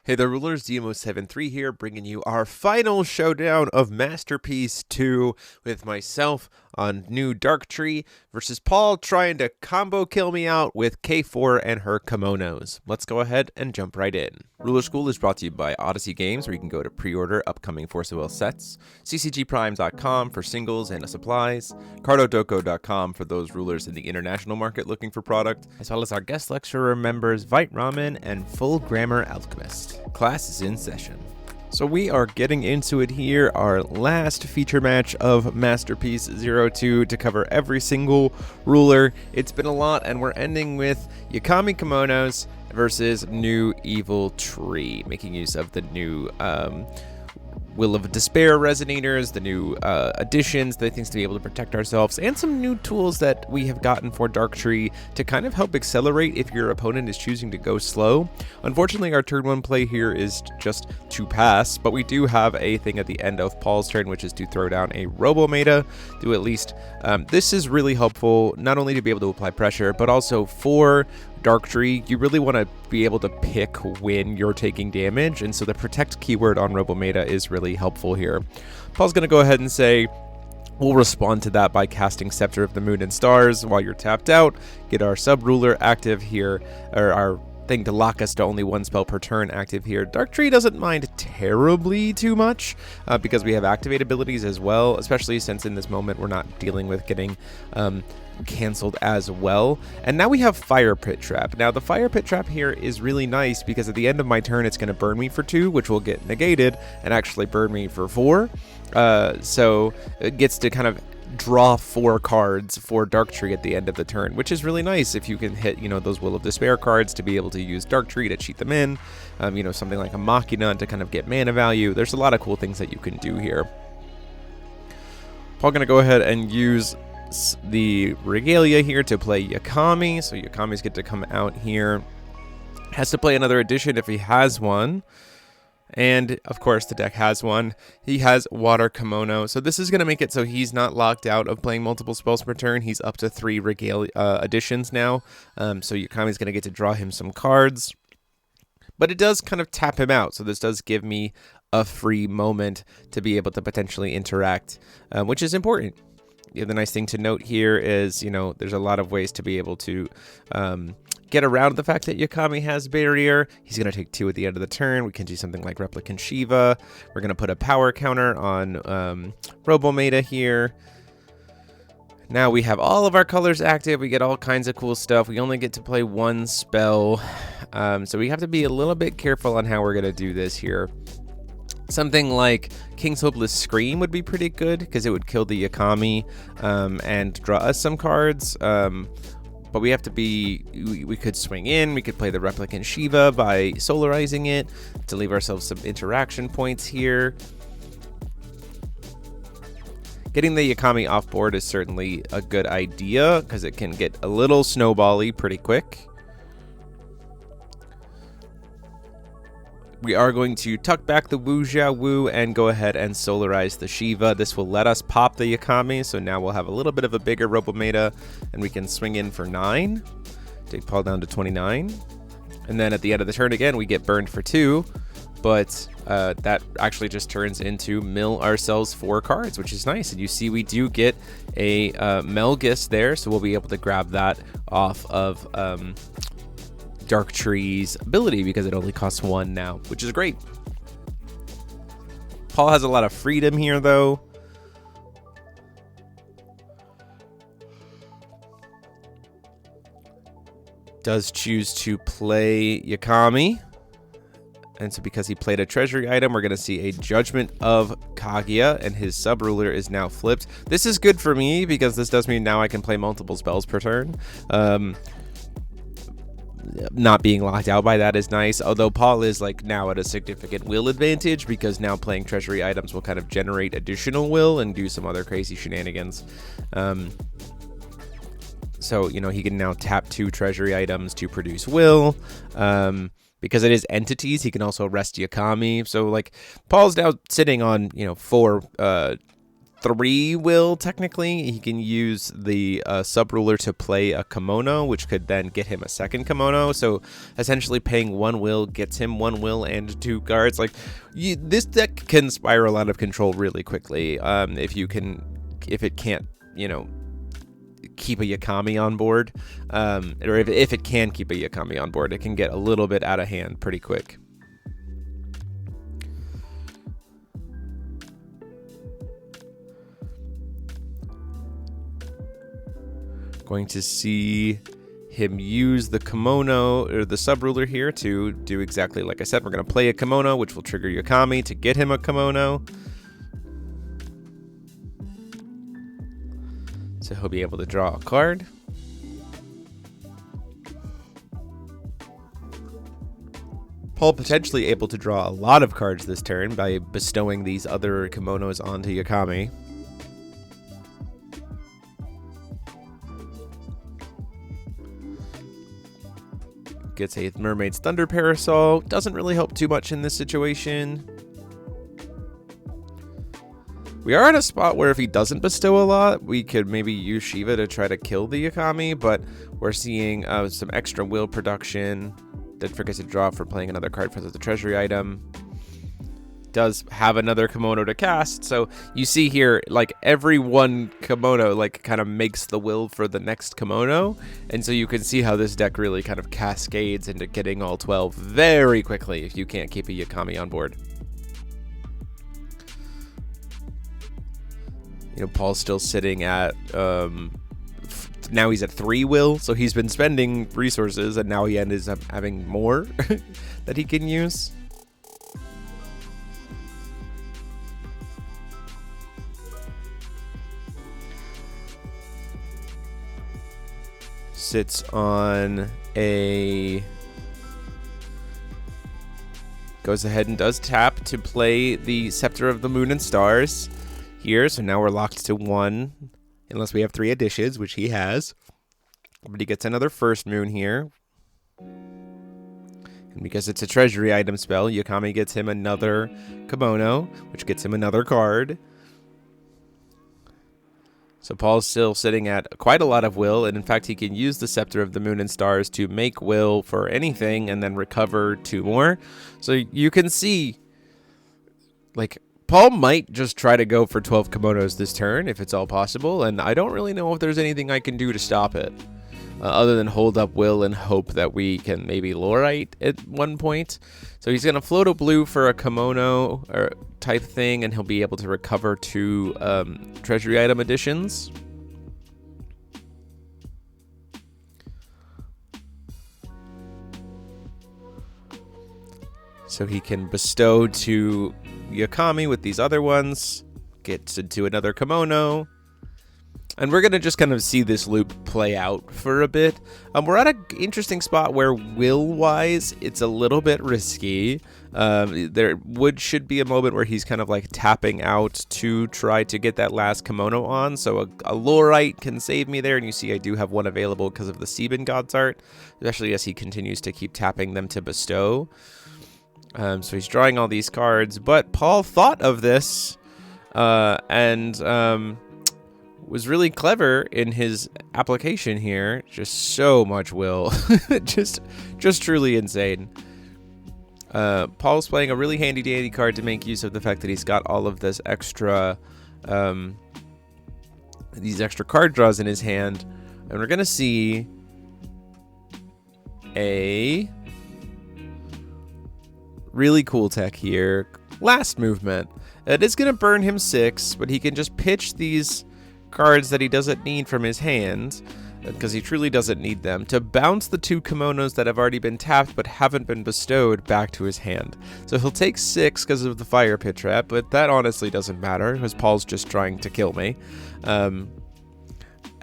Hey there, rulers. DMO73 here, bringing you our final showdown of Masterpiece 2 with myself on new Dark Tree versus Paul trying to combo kill me out with K4 and her Kimonos. Let's go ahead and jump right in. Ruler School is brought to you by Odyssey Games, where you can go to pre-order upcoming Force of Will sets, ccgprime.com for singles and supplies, cardodoko.com for those rulers in the international market looking for product, as well as our guest lecturer members Vite Ramen and Full Grammar Alchemist. Class is in session. So we are getting into it here, our last feature match of Masterpiece 02 to cover every single ruler. It's been a lot, and we're ending with Yakami Kimonos versus New Evil Tree, making use of the new Will of Despair resonators, the new additions, the things to be able to protect ourselves, and some new tools that we have gotten for Dark Tree to kind of help accelerate if your opponent is choosing to go slow. Unfortunately, our turn 1 play here is just to pass, but we do have a thing at the end of Paul's turn, which is to throw down a Robometa, do at least. This is really helpful, not only to be able to apply pressure, but also for Dark Tree, you really want to be able to pick when you're taking damage, and so the protect keyword on Robometa is really helpful here. Paul's going to go ahead and say, we'll respond to that by casting Scepter of the Moon and Stars while you're tapped out, get our sub-ruler active here, or our thing to lock us to only one spell per turn active here. Dark Tree doesn't mind terribly too much because we have activate abilities as well, especially since in this moment we're not dealing with getting canceled as well. And now we have Fire Pit Trap. Now the Fire Pit Trap here is really nice because at the end of my turn it's going to burn me for 2, which will get negated and actually burn me for 4. So it gets to kind of draw 4 cards for Dark Tree at the end of the turn, which is really nice if you can hit, those Will of Despair cards to be able to use Dark Tree to cheat them in, something like a Machina to kind of get mana value. There's a lot of cool things that you can do here. Paul gonna go ahead and use the Regalia here to play Yakami, so Yakami's get to come out here. Has to play another addition if he has one. And, of course, the deck has one. He has Water Kimono. So this is going to make it so he's not locked out of playing multiple spells per turn. He's up to 3 Regalia additions now. So Yakami's going to get to draw him some cards. But it does kind of tap him out. So this does give me a free moment to be able to potentially interact, which is important. The nice thing to note here is, there's a lot of ways to be able to get around the fact that Yakami has barrier. He's going to take 2 at the end of the turn. We can do something like Replicant Shiva. We're going to put a power counter on Robometa here. Now we have all of our colors active. We get all kinds of cool stuff. We only get to play 1 spell. So we have to be a little bit careful on how we're going to do this here. Something like King's Hopeless Scream would be pretty good because it would kill the Yakami and draw us some cards. But we have to be, we could swing in, we could play the Replicant Shiva by solarizing it to leave ourselves some interaction points here. Getting the Yakami off board is certainly a good idea because it can get a little snowbally pretty quick. We are going to tuck back the Wu Jia Wu and go ahead and solarize the Shiva. This will let us pop the Yakami, so now we'll have a little bit of a bigger Robometa, and we can swing in for 9. Take Paul down to 29. And then at the end of the turn again, we get burned for 2, but that actually just turns into mill ourselves 4 cards, which is nice. And you see we do get a Melgus there, so we'll be able to grab that off of Dark Tree's ability because it only costs 1 now, which is great. Paul has a lot of freedom here, though. Does choose to play Yakami. And so because he played a treasury item, we're going to see a Judgment of Kaguya, and his sub-ruler is now flipped. This is good for me because this does mean now I can play multiple spells per turn. Not being locked out by that is nice, although Paul is now at a significant will advantage because now playing treasury items will kind of generate additional will and do some other crazy shenanigans. So he can now tap 2 treasury items to produce will. Because it is entities, he can also rest Yakami. So Paul's now sitting on 4 3 will, technically. He can use the sub-ruler to play a kimono, which could then get him a second kimono. So essentially paying 1 will gets him 1 will and 2 cards. Like, this deck can spiral out of control really quickly if it can't, you know, keep a Yakami on board. Or if it can keep a Yakami on board, it can get a little bit out of hand pretty quick. Going to see him use the kimono or the sub-ruler here to do exactly like I said. We're going to play a kimono, which will trigger Yakami to get him a kimono. So he'll be able to draw a card. Paul potentially able to draw a lot of cards this turn by bestowing these other kimonos onto Yakami. Gets a Mermaid's Thunder Parasol. Doesn't really help too much in this situation. We are at a spot where if he doesn't bestow a lot, we could maybe use Shiva to try to kill the Yakami, but we're seeing some extra will production. Did forget to draw for playing another card for the treasury item. Does have another kimono to cast, so you see here, like, every one kimono, like, kind of makes the will for the next kimono, and so you can see how this deck really kind of cascades into getting all 12 very quickly if you can't keep a Yakami on board. You know, Paul's still sitting at, now he's at 3 will, so he's been spending resources, and now he ends up having more that he can use. Sits on a... Goes ahead and does tap to play the Scepter of the Moon and Stars here. So now we're locked to 1, unless we have 3 additions, which he has. But he gets another First Moon here. And because it's a treasury item spell, Yakami gets him another kimono, which gets him another card. So Paul's still sitting at quite a lot of will, and in fact he can use the Scepter of the Moon and Stars to make will for anything and then recover 2 more. So you can see, like, Paul might just try to go for 12 kimonos this turn if it's all possible, and I don't really know if there's anything I can do to stop it. Other than hold up will and hope that we can maybe Lorite at one point. So he's going to float a blue for a kimono or type thing, and he'll be able to recover 2 treasury item additions. So he can bestow to Yakami with these other ones, gets into another kimono. And we're going to just kind of see this loop play out for a bit. We're at an interesting spot where will-wise, it's a little bit risky. There should be a moment where he's kind of like tapping out to try to get that last kimono on. So a Lorite can save me there. And you see I do have one available because of the Sebin God's Art, especially as he continues to keep tapping them to bestow. So he's drawing all these cards. But Paul thought of this and was really clever in his application here. Just so much will. just truly insane. Paul's playing a really handy dandy card to make use of the fact that he's got all of this extra these extra card draws in his hand, and we're gonna see a really cool tech here. Last movement. It is gonna burn him 6, but he can just pitch these cards that he doesn't need from his hand, because he truly doesn't need them, to bounce the 2 kimonos that have already been tapped but haven't been bestowed back to his hand. So he'll take 6 because of the fire pit trap, but that honestly doesn't matter because Paul's just trying to kill me.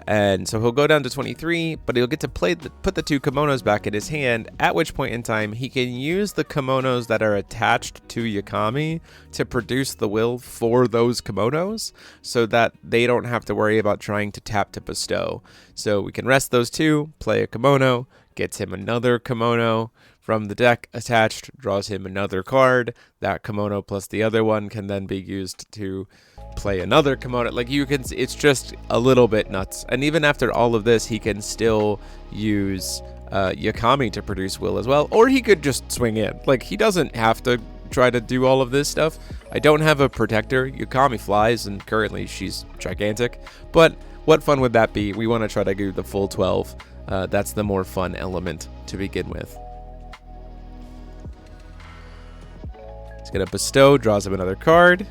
And so he'll go down to 23, but he'll get to put the 2 kimonos back in his hand, at which point in time he can use the kimonos that are attached to Yakami to produce the will for those kimonos so that they don't have to worry about trying to tap to bestow. So we can rest those 2, play a kimono, gets him another Kimono from the deck attached, draws him another card. That Kimono plus the other one can then be used to play another Kimono. Like, you can, it's just a little bit nuts. And even after all of this, he can still use Yakami to produce will as well, or he could just swing in. Like, he doesn't have to try to do all of this stuff. I don't have a protector. Yakami flies, and currently she's gigantic, but what fun would that be? We want to try to do the full 12. That's the more fun element to begin with. He's gonna bestow, draws him another card.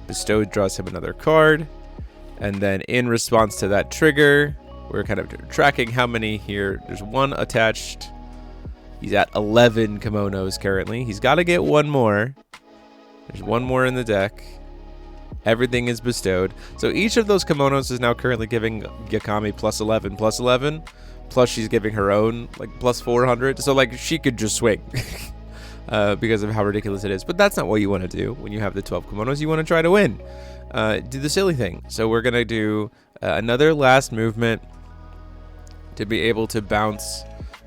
Bestow draws him another card, and then in response to that trigger, we're kind of tracking how many here. There's one attached. He's at 11 Kimonos currently. He's got to get one more. There's one more in the deck. Everything is bestowed. So each of those Kimonos is now currently giving Yakami plus 11, plus she's giving her own like plus 400. So like she could just swing because of how ridiculous it is. But that's not what you want to do when you have the 12 Kimonos. You want to try to win. Do the silly thing. So we're going to do another last movement to be able to bounce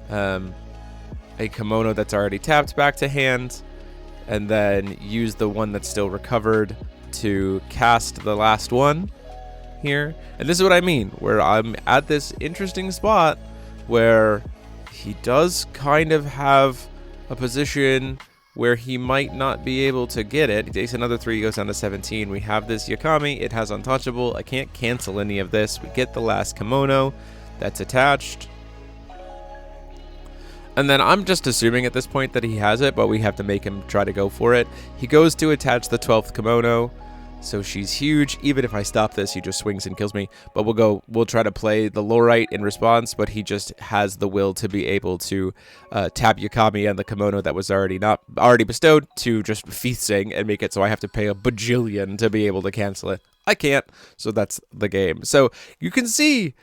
a Kimono that's already tapped back to hand, and then use the one that's still recovered to cast the last one here. And this is what I mean, where I'm at this interesting spot where he does kind of have a position where he might not be able to get it. He takes another 3, goes down to 17. We have this Yakami. It has untouchable. I can't cancel any of this. We get the last Kimono that's attached. And then I'm just assuming at this point that he has it, but we have to make him try to go for it. He goes to attach the 12th Kimono, so she's huge. Even if I stop this, he just swings and kills me. But we'll try to play the Lorite in response, but he just has the will to be able to tap Yakami and the Kimono that was already bestowed to just Feast Sing and make it so I have to pay a bajillion to be able to cancel it. I can't, so that's the game. So you can see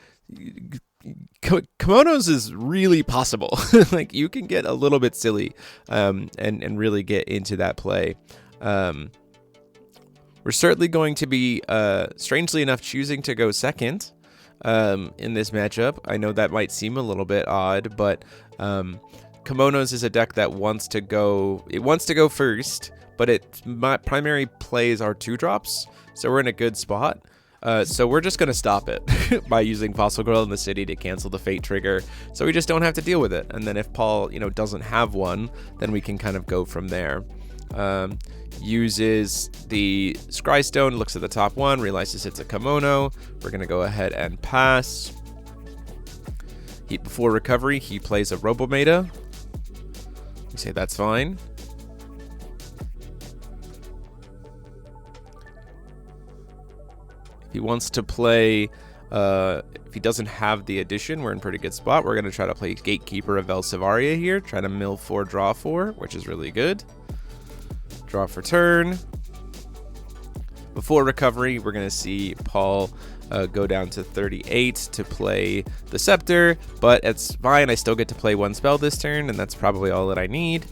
Kimonos is really possible. Like, you can get a little bit silly and really get into that play. We're certainly going to be, strangely enough, choosing to go second in this matchup. I know that might seem a little bit odd, but Kimonos is a deck that wants to go first, but its primary plays are 2-drops, so we're in a good spot. So we're just going to stop it by using Fossil Girl in the City to cancel the Fate trigger, so we just don't have to deal with it. And then if Paul, doesn't have one, then we can kind of go from there. Uses the Scry Stone, looks at the top one, realizes it's a Kimono. We're going to go ahead and pass. Before recovery, he plays a Robometa. We say that's fine. He wants to play, if he doesn't have the addition, we're in a pretty good spot. We're going to try to play Gatekeeper of Velsivaria here, try to mill 4, draw 4, which is really good. Draw for turn. Before recovery, we're going to see Paul go down to 38 to play the Scepter, but it's fine. I still get to play 1 spell this turn, and that's probably all that I need.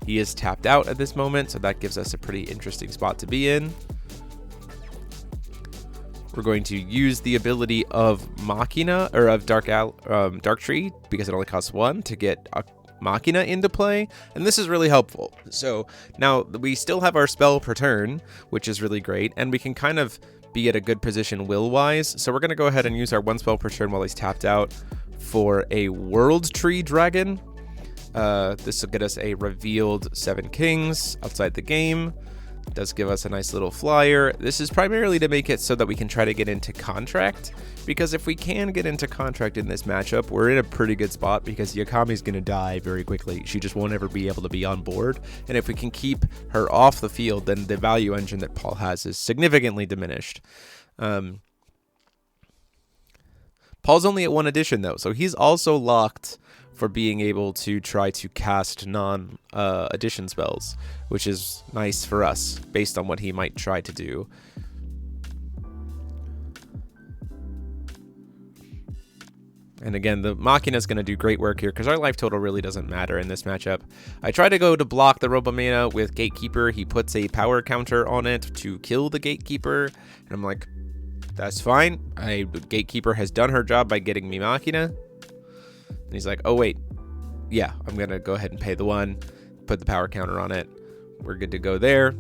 He is tapped out at this moment, so that gives us a pretty interesting spot to be in. We're going to use the ability of Machina, or of Dark Tree, because it only costs 1 to get a Machina into play, and this is really helpful. So now we still have our spell per turn, which is really great, and we can kind of be at a good position will-wise. So we're going to go ahead and use our 1 spell per turn while he's tapped out for a World Tree Dragon. This will get us a revealed 7 Kings outside the game. It does give us a nice little flyer. This is primarily to make it so that we can try to get into contract, because if we can get into contract in this matchup, we're in a pretty good spot, because Yakami's going to die very quickly. She just won't ever be able to be on board, and if we can keep her off the field, then the value engine that Paul has is significantly diminished. Paul's only at 1 addition though, so he's also locked for being able to try to cast non-addition spells, which is nice for us based on what he might try to do. And again, the Machina is going to do great work here because our life total really doesn't matter in this matchup. I try to go to block the Robometa with Gatekeeper. He puts a power counter on it to kill the Gatekeeper. And I'm like, That's fine. The gatekeeper has done her job by getting me machina. And he's like, oh, wait. Yeah, I'm going to go ahead and pay the 1. Put the power counter on it. We're good to go there.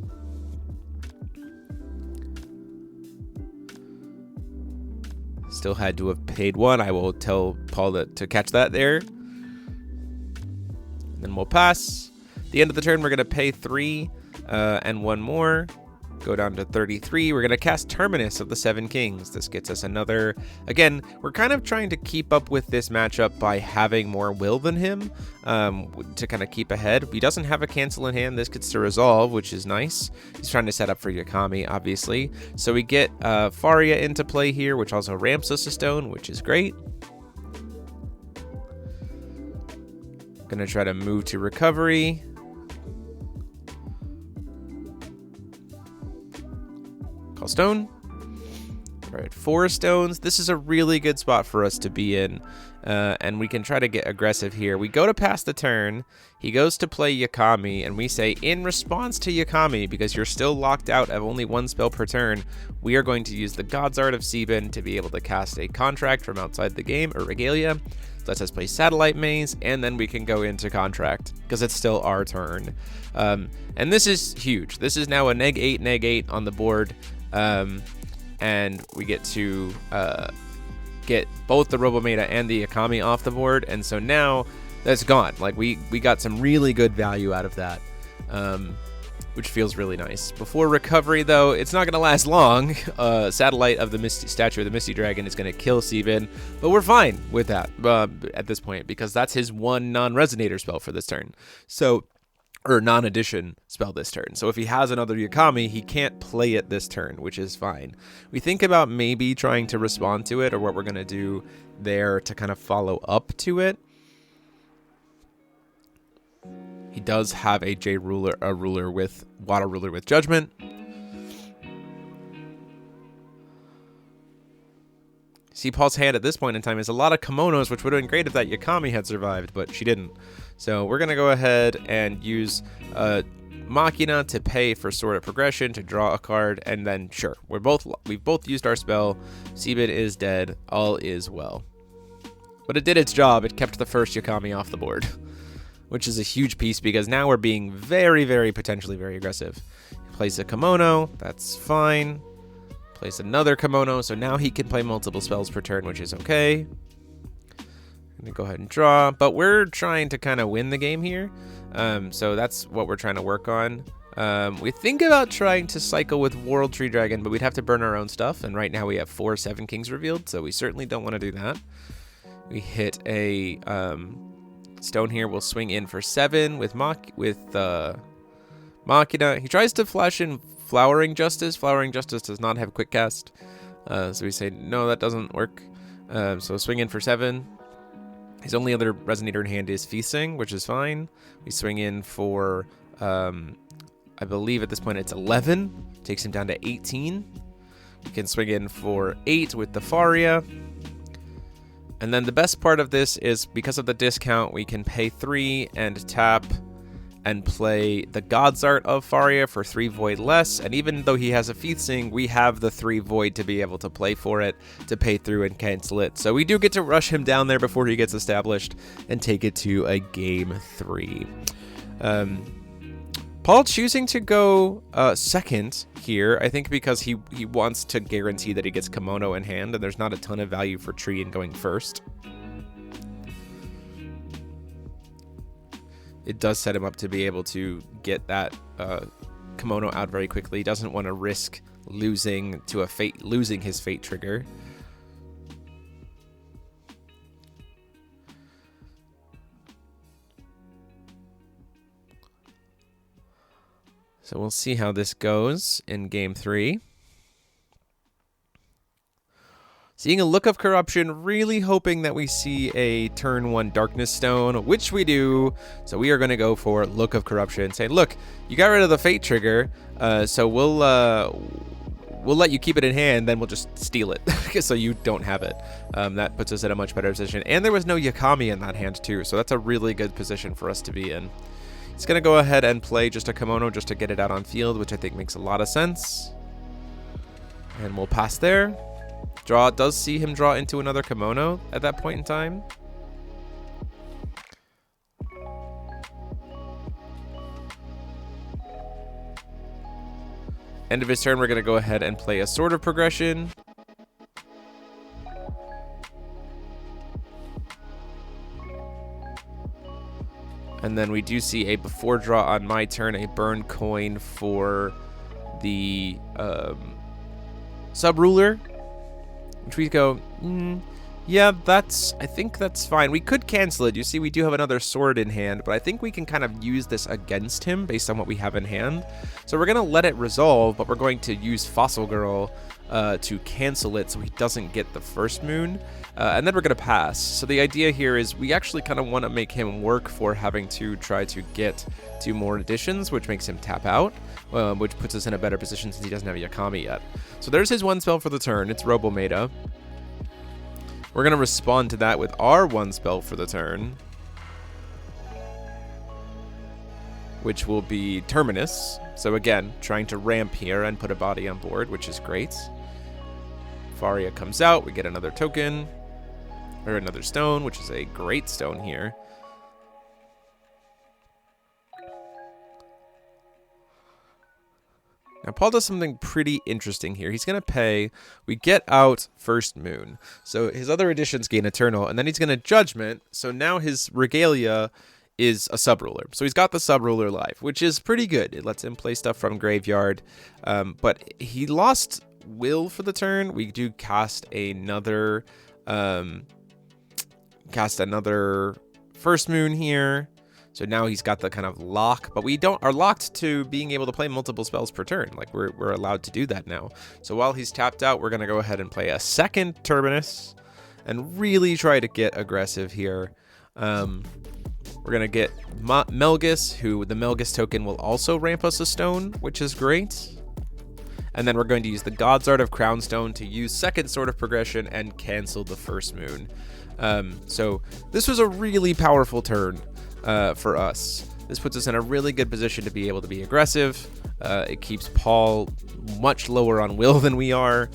Still had to have paid 1. I will tell Paul to catch that there. And then we'll pass. At the end of the turn, we're going to pay 3 and 1 more. Go down to 33. We're going to cast Terminus of the 7 Kings. This gets us another... Again, we're kind of trying to keep up with this matchup by having more will than him to kind of keep ahead. He doesn't have a cancel in hand. This gets to resolve, which is nice. He's trying to set up for Yakami, obviously. So we get Faria into play here, which also ramps us a stone, which is great. Going to try to move to recovery. Stone. All right, 4 stones. This is a really good spot for us to be in, and we can try to get aggressive here. We go to pass the turn. He goes to play Yakami, and we say, in response to Yakami, because you're still locked out of only 1 spell per turn, we are going to use the God's Art of Sebin to be able to cast a contract from outside the game, or Regalia. Lets us play Satellite Maze, and then we can go into contract, because it's still our turn. And this is huge. This is now a -8 on the board. And we get to get both the Robometa and the Yakami off the board, and so now that's gone. Like we got some really good value out of that, which feels really nice. Before recovery, though, it's not going to last long. Satellite of the Misty Statue of the Misty Dragon is going to kill Sebin, but we're fine with that at this point because that's his 1 non-resonator spell for this turn. So. Or non-addition spell this turn. So if he has another Yakami, he can't play it this turn, which is fine. We think about maybe trying to respond to it or what we're going to do there to kind of follow up to it. He does have a water ruler with judgment. See, Paul's hand at this point in time is a lot of kimonos, which would have been great if that Yakami had survived, but she didn't. So we're going to go ahead and use Machina to pay for Sword of Progression to draw a card, and then sure, we've both used our spell. Sebin is dead. All is well. But it did its job. It kept the first Yakami off the board, which is a huge piece because now we're being very, very potentially very aggressive. He plays a kimono. That's fine. Plays another kimono, so now he can play multiple spells per turn, which is okay. I'm gonna go ahead and draw, but we're trying to kind of win the game here, so that's what we're trying to work on. We think about trying to cycle with World Tree Dragon, but we'd have to burn our own stuff, and right now we have 4 7 Kings revealed, so we certainly don't want to do that. We hit a stone here. We'll swing in for 7 with Machina. He tries to flash in Flowering Justice. Flowering Justice does not have quick cast. So we say, no, that doesn't work. So swing in for 7. His only other Resonator in hand is Feasting, which is fine. We swing in for, I believe at this point it's 11. Takes him down to 18. We can swing in for 8 with the Faria. And then the best part of this is because of the discount, we can pay 3 and tap and play the God's Art of Faria for 3 void less, and even though he has a Feasting, we have the 3 void to be able to play for it, to pay through and cancel it. So we do get to rush him down there before he gets established and take it to a game 3. Paul choosing to go second here, I think because he wants to guarantee that he gets Kimono in hand, and there's not a ton of value for Tree in going first. It does set him up to be able to get that Kimono out very quickly. He doesn't want to risk losing his fate trigger. So we'll see how this goes in game 3. Seeing a Look of Corruption, really hoping that we see a turn 1 Darkness Stone, which we do. So we are going to go for Look of Corruption, saying, look, you got rid of the fate trigger, so we'll let you keep it in hand, then we'll just steal it, so you don't have it. That puts us in a much better position. And there was no Yakami in that hand too, so that's a really good position for us to be in. He's going to go ahead and play just a Kimono just to get it out on field, which I think makes a lot of sense. And we'll pass there. Draw does see him draw into another kimono at that point in time. End of his turn, we're going to go ahead and play a Sword of Progression. And then we do see a before draw on my turn, a burn coin for the sub-ruler. Which we go, yeah, I think that's fine. We could cancel it. You see, we do have another sword in hand, but I think we can kind of use this against him based on what we have in hand. So we're going to let it resolve, but we're going to use Fossil Girl to cancel it so he doesn't get the first moon. And then we're going to pass. So the idea here is we actually kind of want to make him work for having to try to get 2 more additions, which makes him tap out, which puts us in a better position since he doesn't have Yakami yet. So there's his 1 spell for the turn. It's Robometa. We're going to respond to that with our 1 spell for the turn, which will be Terminus. So again, trying to ramp here and put a body on board, which is great. Faria comes out. We get another token, or another stone, which is a great stone here. Now, Paul does something pretty interesting here. He's going to pay. We get out first moon. So his other additions gain Eternal, and then he's going to Judgment. So now his Regalia is a sub-ruler. So he's got the sub-ruler live, which is pretty good. It lets him play stuff from graveyard. But he lost Will for the turn. We do cast another first moon here. So now he's got the kind of lock, but we are locked to being able to play multiple spells per turn. Like we're allowed to do that now. So while he's tapped out, we're going to go ahead and play a second Terminus and really try to get aggressive here. We're going to get Melgus, who the Melgus token will also ramp us a stone, which is great. And then we're going to use the God's Art of Crownstone to use second Sword of Progression and cancel the first moon. So this was a really powerful turn. For us. This puts us in a really good position to be able to be aggressive. It keeps Paul much lower on will than we are.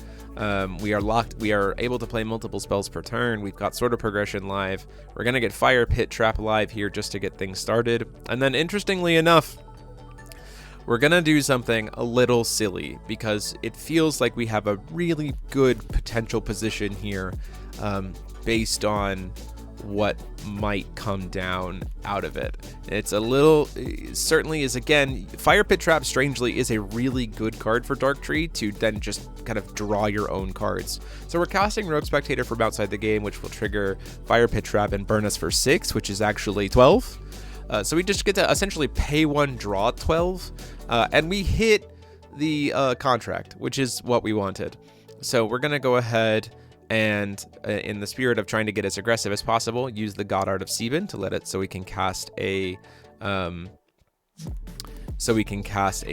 We are locked. We are able to play multiple spells per turn. We've got Sword of Progression live. We're going to get Fire Pit Trap live here just to get things started. And then interestingly enough, we're going to do something a little silly because it feels like we have a really good potential position here based on what might come down out of it. It's a little, certainly is, again, Fire Pit Trap strangely is a really good card for Darktree to then just kind of draw your own cards. So we're casting Rogue Spectator from outside the game, which will trigger Fire Pit Trap and burn us for 6, which is actually 12. So we just get to essentially pay 1, draw 12, and we hit the contract, which is what we wanted. So we're going to go ahead and in the spirit of trying to get as aggressive as possible, use the God Art of Sieben to let it so we can cast a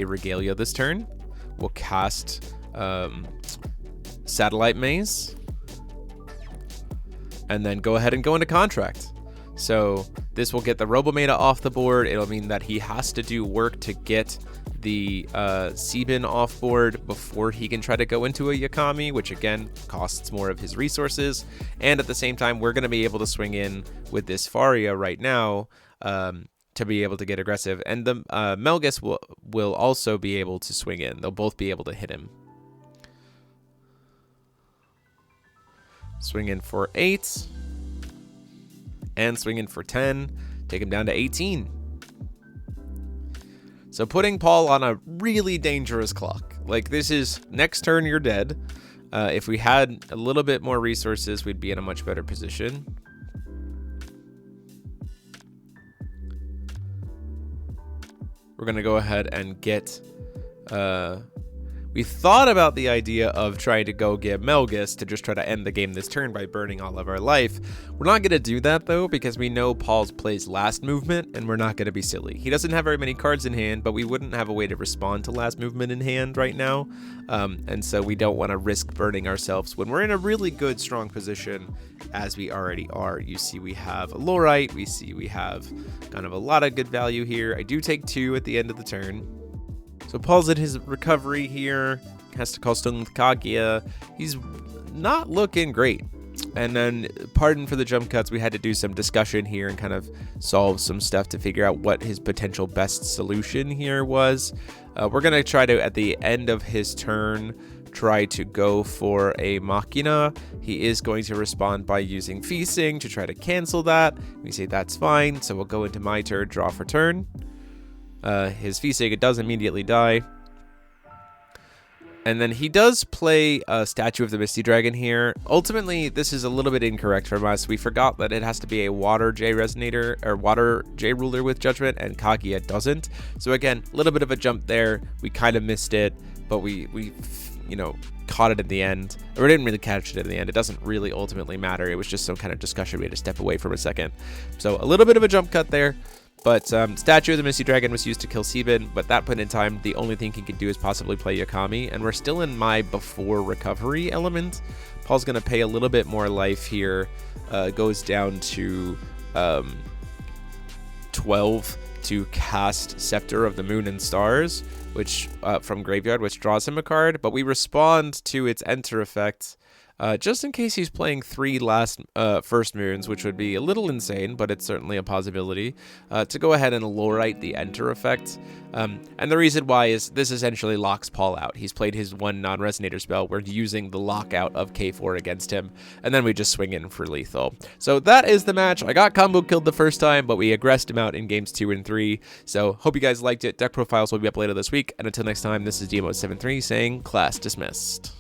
Regalia this turn. We'll cast Satellite Maze, and then go ahead and go into contract. So this will get the Robometa off the board. It'll mean that he has to do work to get the Sieben off board before he can try to go into a Yakami, which again costs more of his resources. And at the same time, we're going to be able to swing in with this Faria right now to be able to get aggressive. And the Melgus will also be able to swing in. They'll both be able to hit him. Swing in for 8. And swing in for 10. Take him down to 18. So putting Paul on a really dangerous clock. Like, this is next turn you're dead. If we had a little bit more resources, we'd be in a much better position. We're going to go ahead and get... we thought about the idea of trying to go get Melgus to just try to end the game this turn by burning all of our life. We're not going to do that, though, because we know Paul's plays last movement, and we're not going to be silly. He doesn't have very many cards in hand, but we wouldn't have a way to respond to last movement in hand right now. And so we don't want to risk burning ourselves when we're in a really good, strong position, as we already are. You see we have a Lorite. We see we have kind of a lot of good value here. I do take 2 at the end of the turn. So Paul's at his recovery here, has to call stone with Kaguya. He's not looking great. And then, pardon for the jump cuts, we had to do some discussion here and kind of solve some stuff to figure out what his potential best solution here was. We're going to try to, at the end of his turn, try to go for a machina. He is going to respond by using feasting to try to cancel that. We say that's fine, so we'll go into my turn, draw for turn. His feasting, it does immediately die. And then he does play a Statue of the Misty Dragon here. Ultimately, this is a little bit incorrect from us. We forgot that it has to be a Water J Resonator, or Water J Ruler with Judgment, and Kaguya doesn't. So again, a little bit of a jump there. We kind of missed it, but we you know, caught it in the end. Or we didn't really catch it in the end. It doesn't really ultimately matter. It was just some kind of discussion we had to step away from a second. So a little bit of a jump cut there. But Statue of the Misty Dragon was used to kill Sebin, but that point in time, the only thing he could do is possibly play Yakami, and we're still in my before recovery element. Paul's going to pay a little bit more life here. Goes down to 12 to cast Scepter of the Moon and Stars, which from Graveyard, which draws him a card, but we respond to its enter effect. Just in case he's playing 3 first moons, which would be a little insane, but it's certainly a possibility, to go ahead and Lorite the enter effect. And the reason why is this essentially locks Paul out. He's played his 1 non-resonator spell. We're using the lockout of K4 against him, and then we just swing in for lethal. So that is the match. I got combo killed the first time, but we aggressed him out in games 2 and 3. So hope you guys liked it. Deck profiles will be up later this week, and until next time, this is DeMeulle73 saying class dismissed.